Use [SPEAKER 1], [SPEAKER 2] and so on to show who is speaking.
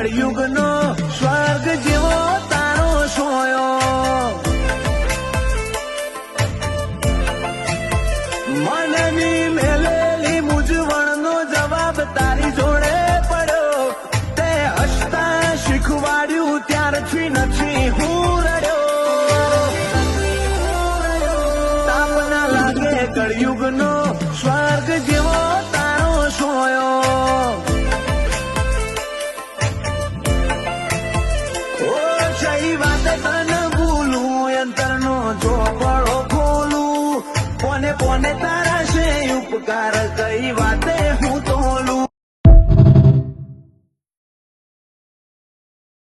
[SPEAKER 1] કળયુગનો સ્વર્ગ જેવો તારો સોયો મનની મેલેલી મૂંઝવણનો જવાબ તારી જોડે પડ્યો તે હસતા શીખવાડ્યું ત્યારથી નથી હું રડ્યો તાપ ના લાગે કળયુગનો સ્વર્ગ જેવો તારો સોયો વાત તન ભૂલું યંત્રનો ચોપડો ખોલું કોને કોને તારા છે ઉપકાર કઈ વાતે